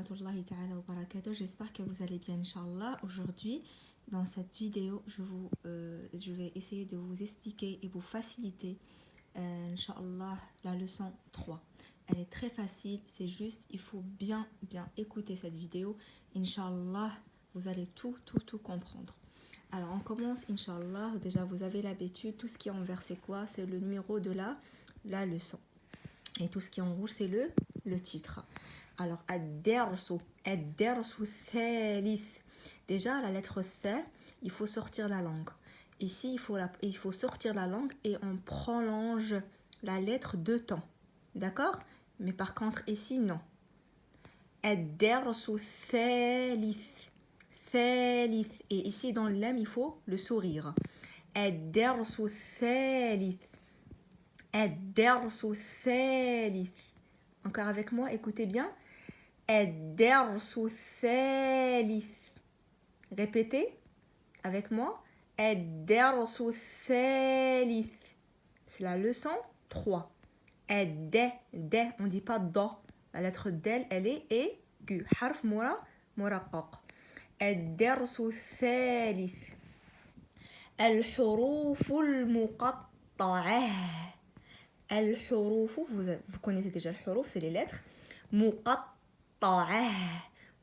rahmatullahi ta'ala wa barakatuh. J'espère que vous allez bien, Inch'Allah. Aujourd'hui, dans cette vidéo, je vais essayer de vous expliquer et vous faciliter, Inch'Allah, la leçon 3. Elle est très facile, c'est juste, il faut bien écouter cette vidéo. Inch'Allah, vous allez tout comprendre. Alors, on commence, Inch'Allah. Déjà, vous avez l'habitude, tout ce qui est en vert, c'est quoi? C'est le numéro de la leçon. Et tout ce qui est en rouge, c'est le titre. Alors, ad-dersu thalith. Déjà, la lettre Th, il faut sortir la langue. Ici, il faut sortir la langue et on prolonge la lettre 2 temps. D'accord? Mais par contre, ici, non. Ad-dersu thalith. Thalith. Et ici, dans l'em, il faut le sourire. Ad-dersu thalith. Ad-dersu thalith. Encore avec moi, écoutez bien. Ad-dersu thalith. Répétez avec moi. Ad-dersu thalith. C'est la leçon 3. Ad-de, on ne dit pas da. La lettre del, elle est aiguë. Harf muraqaq. Ad-dersu thalith. الحروف المقطعة. الحروف, vous connaissez déjà le huruf, c'est les lettres. مقطعة.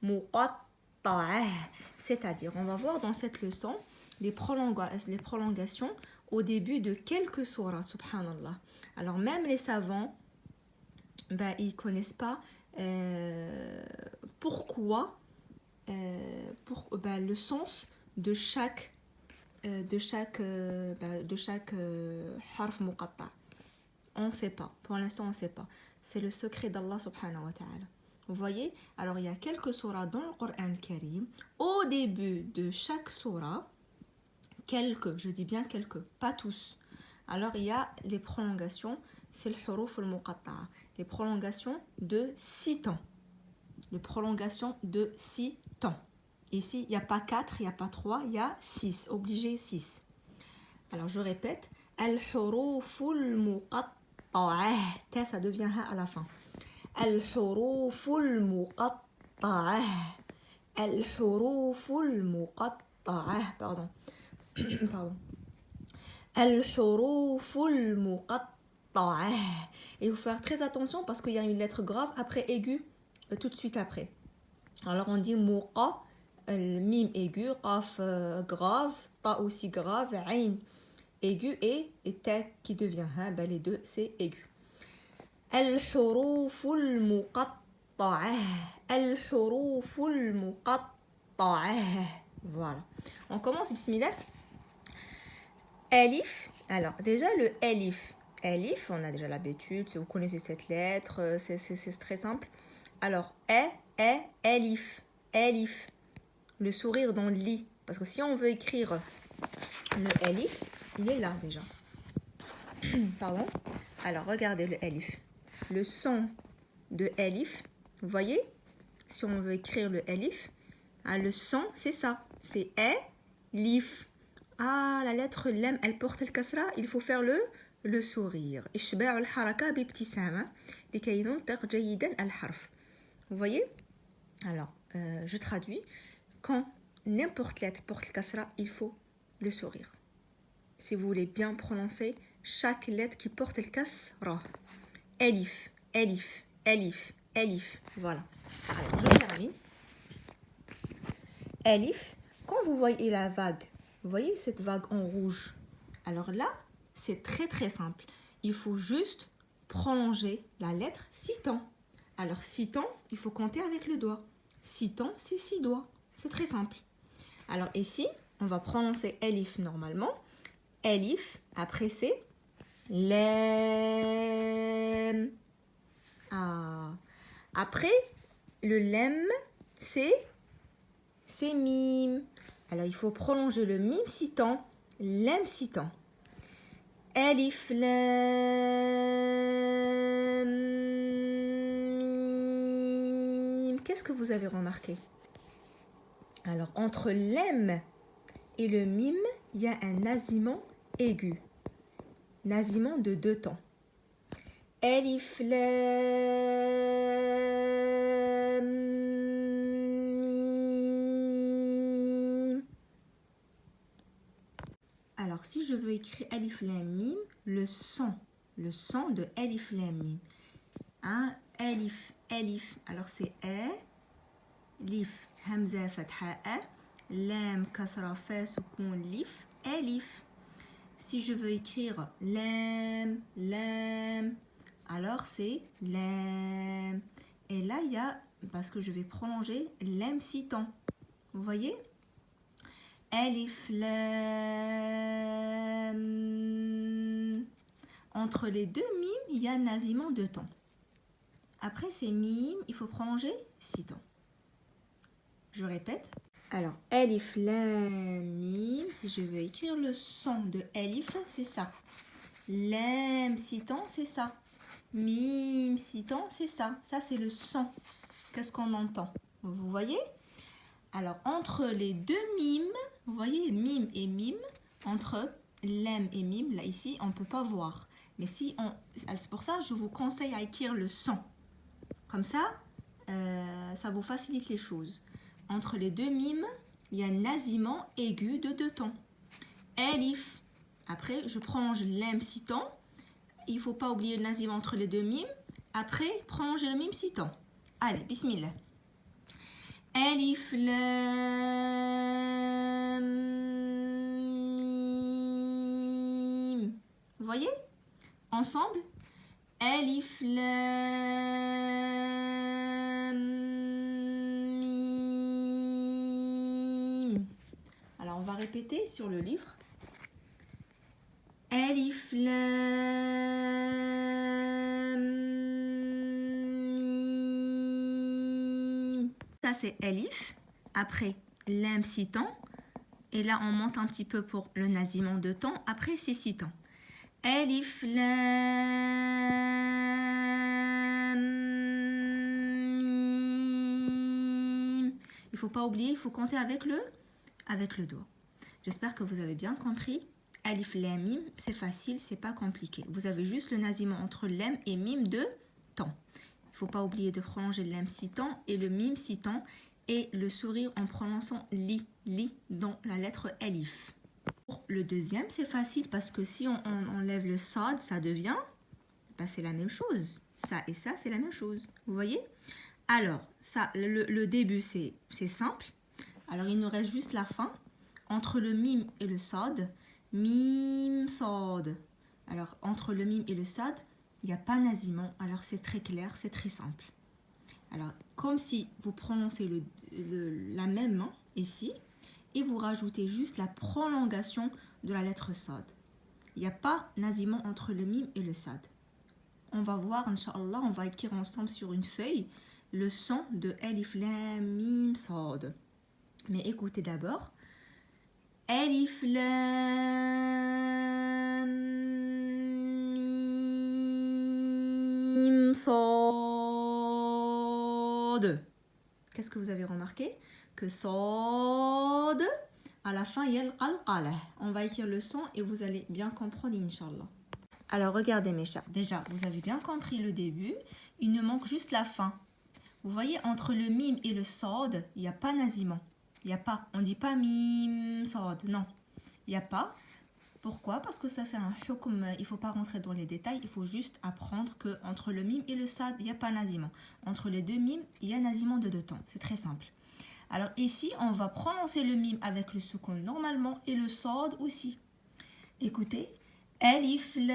مقطعة. C'est-à-dire, on va voir dans cette leçon les prolongations au début de quelques sourates, subhanallah. Alors même les savants, ils ne connaissent pas pourquoi, le sens de chaque harf muqatta'. On ne sait pas. Pour l'instant, on ne sait pas. C'est le secret d'Allah subhanahu wa ta'ala. Vous voyez? Alors, il y a quelques surahs dans le Coran Karim. Au début de chaque surah, je dis bien quelques, pas tous. Alors, il y a les prolongations, c'est le huruf al-muqatta'a. Les prolongations de 6 temps. Les prolongations de 6 temps. Ici, il n'y a pas 4, il n'y a pas 3, il y a 6. Obligé 6. Alors, je répète. Al-huruf al-muqatta'a. Ça devient ha à la fin. Al-huruf al-muqatta'a. Al-huruf al-muqatta'a. Pardon. Al-huruf al-muqatta'a. Et il faut faire très attention parce qu'il y a une lettre grave après aiguë tout de suite après. Alors, on dit muqa. Mim aigu, qaf grave, ta aussi grave, ayn aigu et ta qui devient les deux c'est aigu. Al-huruf al-muqatta'a. Al-huruf al-muqatta'a. Voilà. On commence, bismillah. Alif. Alors, déjà le alif. Alif, on a déjà l'habitude, si vous connaissez cette lettre, c'est très simple. Alors, alif. Alif. Le sourire dans li. Parce que si on veut écrire le alif, il est là déjà. Pardon. Alors, regardez le alif. Le son de alif, vous voyez? Si on veut écrire le alif, le son, c'est ça. C'est alif. La lettre lem, elle porte le kasra, il faut faire le sourire. إشباع الحركة بابتسامة لكي ينطق جيدا الحرف. Vous voyez? Alors, je traduis. Quand n'importe lettre porte le kasra, il faut le sourire. Si vous voulez bien prononcer chaque lettre qui porte le kasra. Elif, elif, elif, elif. Voilà. Alors, je termine. Elif, quand vous voyez la vague, vous voyez cette vague en rouge. Alors là, c'est très simple. Il faut juste prolonger la lettre 6 temps. Alors 6 temps, il faut compter avec le doigt. 6 temps, c'est 6 doigts. C'est très simple. Alors ici, on va prononcer elif normalement. Elif, après c'est lem. Après, le lem, c'est mim. Alors il faut prolonger le mim 6 temps, lem 6 temps. Elif, lem, mim. Qu'est-ce que vous avez remarqué? Alors, entre l'em et le mim, il y a un nasillement aigu. Nasillement de 2 temps. Elif, lam, si je veux écrire Alif Lam Mim, le son de Alif Lam Mim. Hein? Alif, Alif. Alors c'est Lif, Hamza, Fatha, Lam, Kasra, Fa, Soukoun, Lif, Alif. Si je veux écrire Lam, Lam, alors c'est Lam. Et là, il y a, parce que je vais prolonger, Lam 6 temps. Vous voyez? Alif, Lam. Entre les deux mimes, il y a quasiment 2 temps. Après ces mimes, il faut prolonger 6 temps. Je répète. Alors, Alif, Lam, Mim. Si je veux écrire le son de Alif, c'est ça. Lam, 6 temps, c'est ça. Mim, 6 temps, c'est ça. Ça, c'est le son. Qu'est-ce qu'on entend? Vous voyez? Alors, entre les deux mimes, vous voyez, mim et mim, entre Lam et mim, là, ici, on ne peut pas voir. Mais si on... C'est pour ça que je vous conseille à écrire le son. Comme ça, ça vous facilite les choses. Entre les deux mimes, il y a un nasiment aigu de 2 temps. Alif. Après, je prolonge Lam 6 temps. Il ne faut pas oublier le nasiment entre les deux mimes. Après, prolonger le mime 6 temps. Allez, bismillah. Alif, Lam, Mim. Vous voyez? Ensemble. Alif, Lam, Mim. Alors, on va répéter sur le livre. Alif, Lam, Mim. Ça, c'est Alif. Après, Lam 6 temps. Et là, on monte un petit peu pour le nasiment de temps. Après, c'est 6 temps. Alif, Lam, Mim. Il ne faut pas oublier, il faut compter avec le doigt. J'espère que vous avez bien compris. Alif, Lam, Mim, c'est facile, c'est pas compliqué. Vous avez juste le nasiment entre Lam et Mim de temps. Il ne faut pas oublier de prolonger le Lam 6 temps et le Mim 6 temps et le sourire en prononçant li dans la lettre Alif. Pour le deuxième, c'est facile parce que si on enlève le sad, ça devient, c'est la même chose. Ça et ça, c'est la même chose. Vous voyez? Alors, ça, le début, c'est simple. Alors, il nous reste juste la fin. Entre le mim et le sad, mim, sad. Alors, entre le mim et le sad, il n'y a pas nasiment. Alors, c'est très clair, c'est très simple. Alors, comme si vous prononcez la même main ici, et vous rajoutez juste la prolongation de la lettre sad. Il n'y a pas nasiment entre le mim et le sad. On va voir, Inch'Allah, on va écrire ensemble sur une feuille le son de Alif, Lam, Mim, Sad. Mais écoutez d'abord. Alif, Lam, Mim, Sad. Qu'est-ce que vous avez remarqué? Que Sad, à la fin, il y a le qalqalah. On va écrire le son et vous allez bien comprendre, Inch'Allah. Alors, regardez mes chers. Déjà, vous avez bien compris le début. Il nous manque juste la fin. Vous voyez, entre le mim et le sad, il n'y a pas nasiment. Il n'y a pas. On ne dit pas mim, sad. Non, il n'y a pas. Pourquoi? Parce que ça, c'est un hukm. Il ne faut pas rentrer dans les détails. Il faut juste apprendre qu'entre le mim et le sad, il n'y a pas nasiment. Entre les deux mims, il y a nasiment de 2 temps. C'est très simple. Alors ici, on va prononcer le mim avec le soukoun normalement et le sad aussi. Écoutez. Alif, Lam,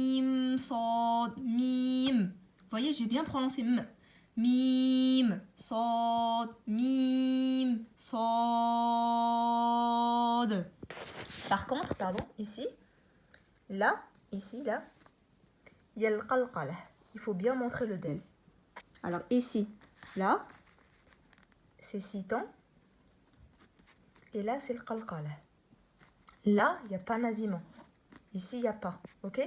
Mim, Sad, Mim. Vous voyez, j'ai bien prononcé M. Mim, Sad, Mim, Sad. Par contre, ici, là, il y a le qalqalah. Il faut bien montrer le del. Alors ici, là, c'est 6 temps. Et là, c'est le qalqalah. Là, il n'y a pas nasiment. Ici, il n'y a pas. Ok?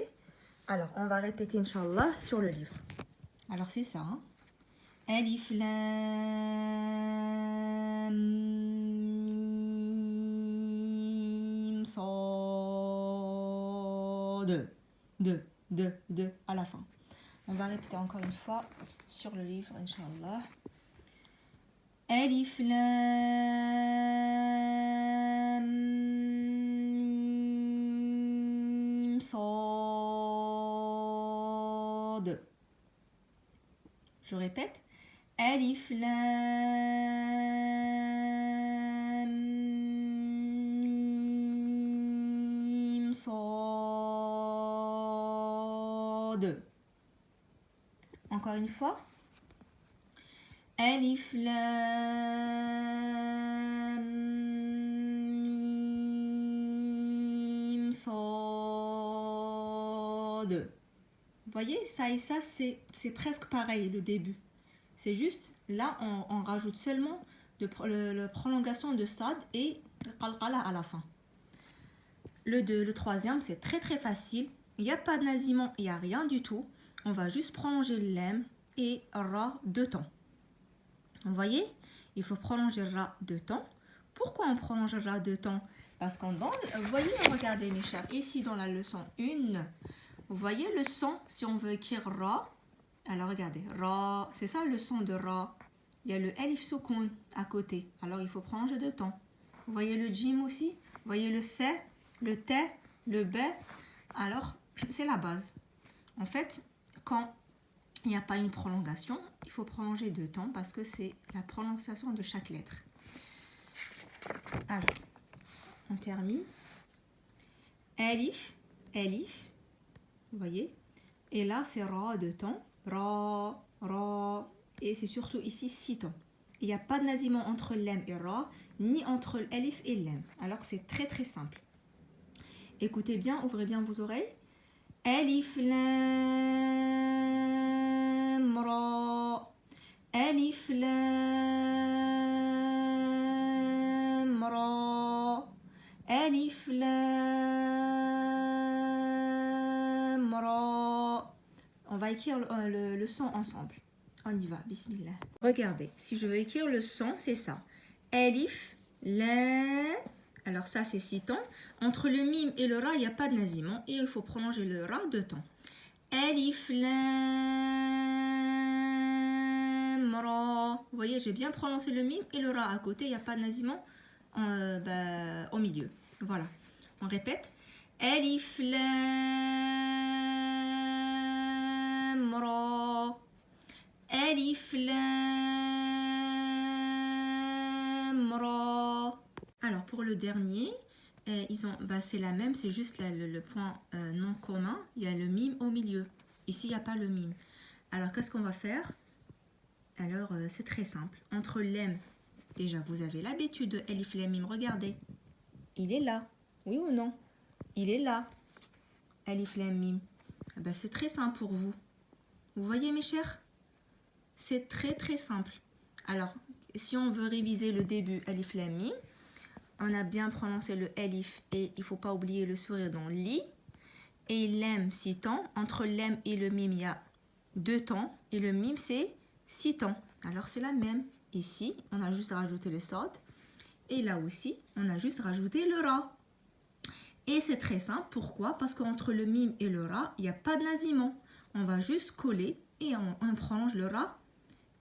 Alors, on va répéter, Inch'Allah, sur le livre. Alors, c'est ça. Hein? Alif, Lam, Mim, Sad. Deux, à la fin. On va répéter encore une fois sur le livre, Inch'Allah. Alif Lam Mim Sad. Je répète. Alif Lam Mim Sad. Encore une fois. Alif Lam Mim Sad. Vous voyez, ça et ça, c'est presque pareil le début. C'est juste, là, on rajoute seulement la prolongation de sad et qalqala à la fin. Le troisième, c'est très très facile. Il n'y a pas de nasillement, il n'y a rien du tout. On va juste prolonger le lem et ra 2 temps. Vous voyez, il faut prolonger ra 2 temps. Pourquoi on prolonge ra 2 temps? Parce qu'en vous voyez, regardez mes chers, ici dans la leçon 1, vous voyez le son, si on veut écrire ra, alors regardez, ra, c'est ça le son de ra. Il y a le alif soukoun à côté, alors il faut prolonger 2 temps. Vous voyez le jim aussi, vous voyez le fait, le te, le be, alors c'est la base. En fait, quand il n'y a pas une prolongation, il faut prolonger 2 temps parce que c'est la prononciation de chaque lettre. Alors, on termine. Alif, alif, vous voyez. Et là, c'est ra 2 temps. Ra, ra. Et c'est surtout ici 6 temps. Il n'y a pas de nasillement entre lem et ra, ni entre l'alif et lem. Alors que c'est très très simple. Écoutez bien, ouvrez bien vos oreilles. Alif, lam, ra. Alif, lam, ra. Alif, lam, ra. On va écrire le son ensemble. On y va, bismillah. Regardez, si je veux écrire le son, c'est ça. Alif, lam. Alors ça, c'est 6 temps. Entre le mime et le ra, il n'y a pas de nasillement. Et il faut prolonger le ra 2 temps. Alif, lam, ra. Vous voyez, j'ai bien prononcé le mime et le ra à côté. Il n'y a pas de nasillement au milieu. Voilà. On répète. Alif, lam, ra. Alif, lam, ra. Alors pour le dernier, c'est la même, c'est juste le point non commun. Il y a le mime au milieu. Ici, il n'y a pas le mime. Alors qu'est-ce qu'on va faire? Alors c'est très simple. Entre lem, déjà vous avez l'habitude de alif lam mim. Regardez, il est là. Oui ou non? Il est là. Alif lam mim. C'est très simple pour vous. Vous voyez mes chers? C'est très très simple. Alors si on veut réviser le début alif lam mim, on a bien prononcé le alif et il ne faut pas oublier le sourire dans li. Et lem 6 temps. Entre lem et le mime, il y a 2 temps. Et le mime, c'est 6 temps. Alors c'est la même. Ici, on a juste rajouté le sad. Et là aussi, on a juste rajouté le ra. Et c'est très simple. Pourquoi? Parce qu'entre le mime et le ra, il n'y a pas de nasillement. On va juste coller et on prolonge le ra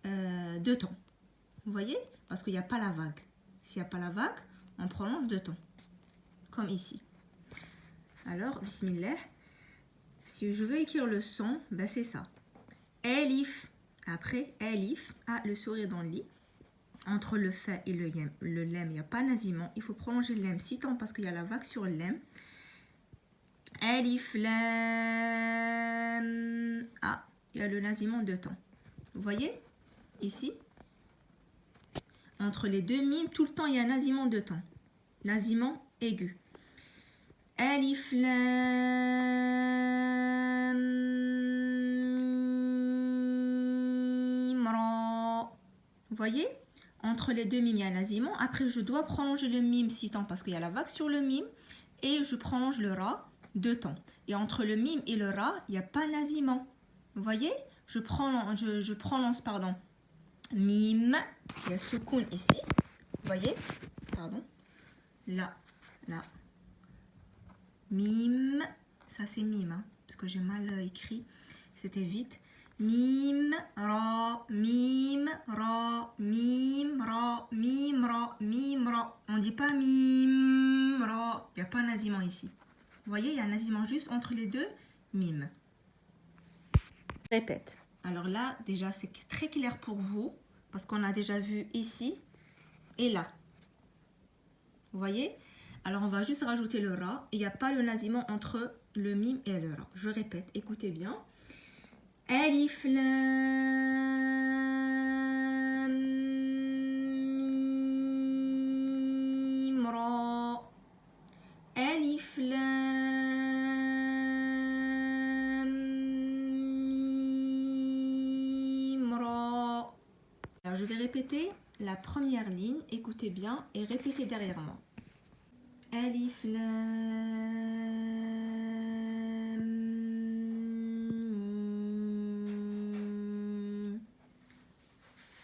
2 temps. Vous voyez? Parce qu'il n'y a pas la vague. S'il n'y a pas la vague, on prolonge 2 temps. Comme ici. Alors, bismillah. Si je veux écrire le son, c'est ça. Alif. Après, alif. Le sourire dans le lit. Entre le fa et le lem, il n'y a pas de nasillement. Il faut prolonger le lem 6 temps parce qu'il y a la vague sur le lem. Alif, lam. Il y a le nasillement 2 temps. Vous voyez? Ici. Entre les deux mimes, tout le temps, il y a un nasillement 2 temps. Nasillement aigu. Alif, lam, mim, ra. Vous voyez? Entre les deux mimes, il y a un nasillement. Après, je dois prolonger le mime 6 temps parce qu'il y a la vague sur le mime. Et je prolonge le ra 2 temps. Et entre le mime et le ra, il n'y a pas de nasillement. Vous voyez? Je prononce, pardon, mime. Il y a soukoun ici. Vous voyez? Pardon. Là, là. Mime. Ça, c'est mime, parce que j'ai mal écrit. C'était vite. mim, ra, mim, ra, mim, ra, mim, ra, mim, ra. On dit pas mim, ra. Il n'y a pas un nasillement ici. Vous voyez, il y a un nasillement juste entre les deux, mim. Répète. Alors là, déjà, c'est très clair pour vous, parce qu'on a déjà vu ici et là. Vous voyez? Alors, on va juste rajouter le ra. Il n'y a pas le nasillement entre le mim et le ra. Je répète, écoutez bien. Alif, lam, mim, ra. Alif, lam, mim, ra. Alors, je vais répéter la première ligne. Écoutez bien et répétez derrière moi. Alif, lam, mim.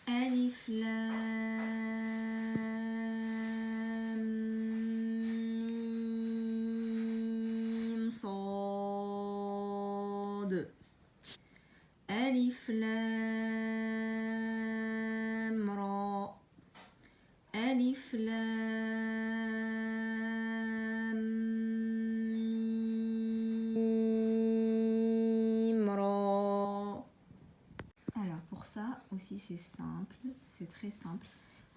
Alif, lam, mim, صاد. Alif, lam, ra. Alif, lam, mim, ra. Alors pour ça aussi c'est simple, c'est très simple.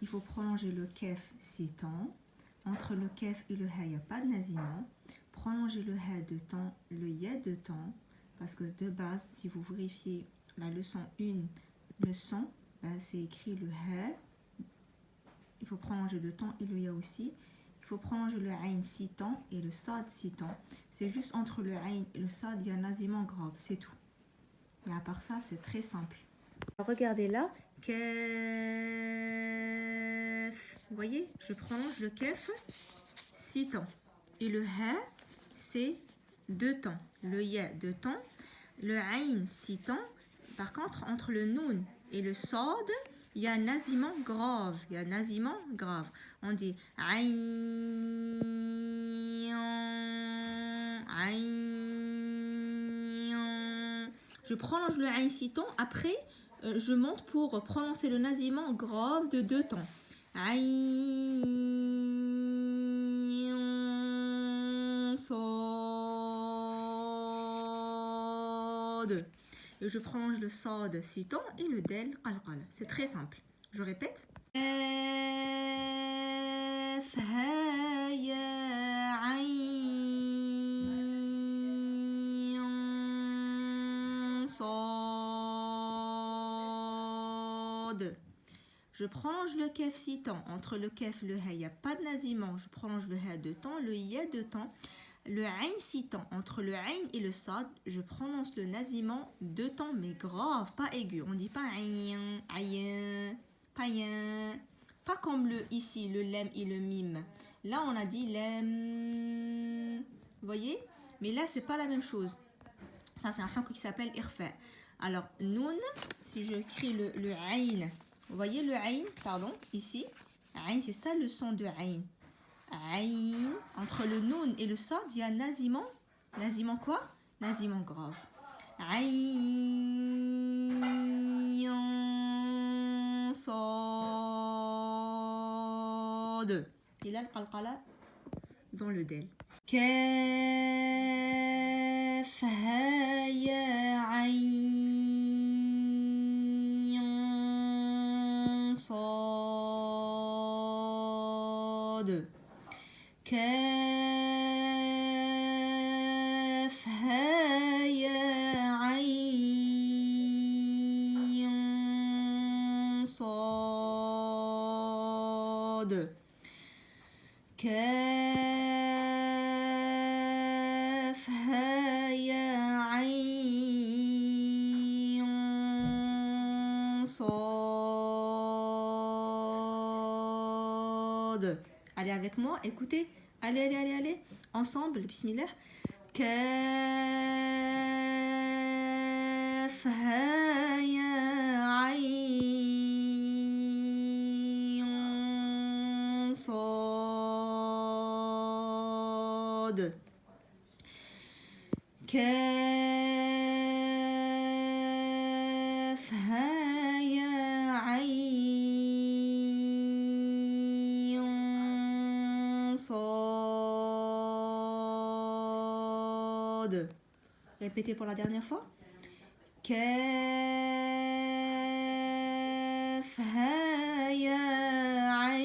Il faut prolonger le kef 6 temps. Entre le kef et le ha, il n'y a pas de nasillement. Prolonger le ha de temps, le ya de temps. Parce que de base, si vous vérifiez la leçon 1, le son, ben, c'est écrit le ha. Il faut prolonger le temps et le ya aussi. Il faut prolonger le ayn 6 temps et le sad 6 temps. C'est juste entre le ayn et le sad, il y a un nasillement grave, c'est tout. Et à part ça, c'est très simple. Regardez là, kef. Vous voyez, je prolonge le kef 6 temps. Et le ha, c'est 2 temps. Le ya, 2 temps. Le ayn, 6 temps. Par contre, entre le noun et le sad, il y a un nasillement grave. Il y a un nasillement grave. On dit ayn, ayn. Je prolonge le ayn 6 temps. Après, je monte pour prononcer le nasillement grave de 2 temps. Ayn, sad. Et je prolonge le sad 6 temps et le del qalqala. C'est très simple. Je répète. Kaf, ha, ya, ayn, sad. Je prolonge le kef 6 temps. Entre le kef et le ha, il n'y a pas de nasillement. Je prolonge le ha 2 temps, le ya 2 temps. Le ayn 6 temps. Entre le ayn et le sad, je prononce le nasillement 2 temps, mais grave, pas aigu. On ne dit pas ayn, ayn, païen. Pas comme le ici, le lem et le mim. Là, on a dit lem. Vous voyez? Mais là, c'est pas la même chose. Ça, c'est un hukm qui s'appelle irfa. Alors, noun, si je écris le ayn, vous voyez le ayn, pardon, ici. Ayn, c'est ça le son de ayn. Ayn, entre le noun et le sad, il y a nasillement. Nasillement quoi? Nasillement grave. Ayn, sad. Il a le qalqala dans le del. Kaf, ha, ya, ayn, sad. كاف ها يا عين صاد كاف ها يا عين صاد. Allez avec moi, écoutez. Allez, allez, allez, allez. Ensemble, bismillah. Kaf, ha, ya, ayn, صاد. كاف Répétez pour la dernière fois. كاف ها يا عين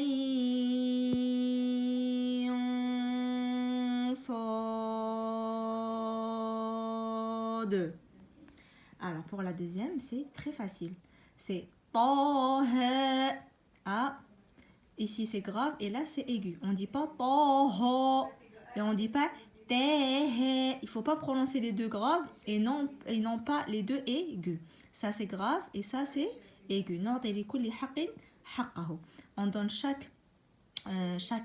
صاد. Alors pour la deuxième, c'est très facile. C'est طه. Ah, ici c'est grave et là c'est aigu. On dit pas طه et on dit pas تاه. Il faut pas prononcer les deux graves et non pas les deux aigus. Ça c'est grave et ça c'est aigu. نعطي لكل حق حقه. On donne chaque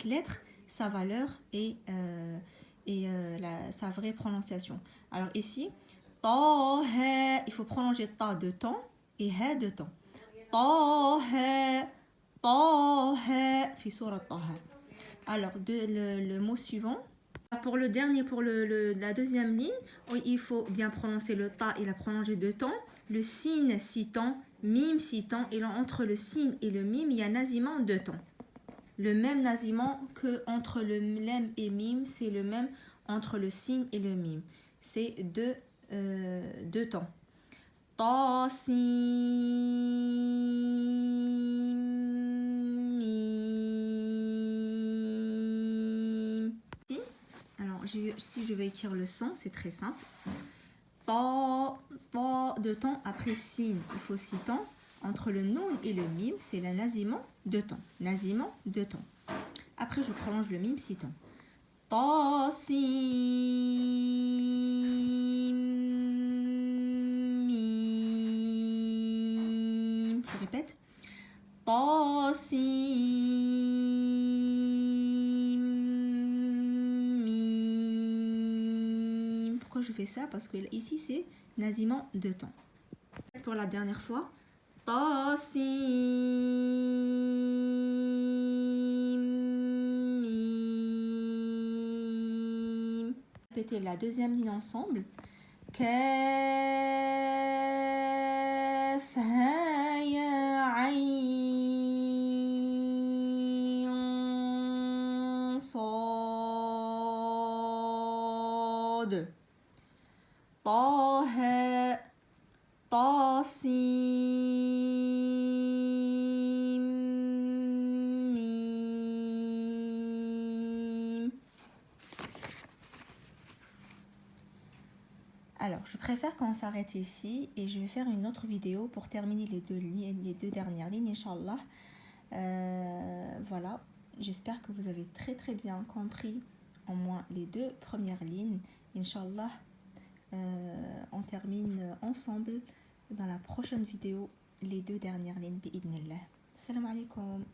lettre sa valeur et sa vraie prononciation. Alors ici, طه, il faut prolonger ta de temps et ha de temps. طه طه في سورة طه. Alors le mot suivant. Pour le dernier, pour la deuxième ligne, il faut bien prononcer le ta et la prolonger de temps. Le sin 6 temps, mime 6 temps. Et entre le sin et le mime, il y a naziment 2 temps. Le même naziment que entre le lem et mime, c'est le même entre le sin et le mime. C'est deux temps. Ta, sin, mime. Alors, si je vais écrire le son, c'est très simple. Ta, de temps après sin, il faut 6 temps. Entre le noun et le mime, c'est le naziment 2 temps. Naziment 2 temps. Après, je prolonge le mime 6 temps. Ta, sin, mime. Je répète. Ta, sin, mime. Pourquoi je fais ça? Parce que ici, c'est naziment 2 temps. Pour la dernière fois. Ta, sin, mime. Répétez la deuxième ligne ensemble. Kaf, ha, ya, ayn, sad. طه طاسيم ميم. Alors, je préfère qu'on s'arrête ici et je vais faire une autre vidéo pour terminer les deux dernières lignes, Inch'Allah. Voilà, j'espère que vous avez très très bien compris au moins les deux premières lignes. Inch'Allah, on termine ensemble dans la prochaine vidéo les deux dernières lignes. Bi'idnillah. Salam alaikum.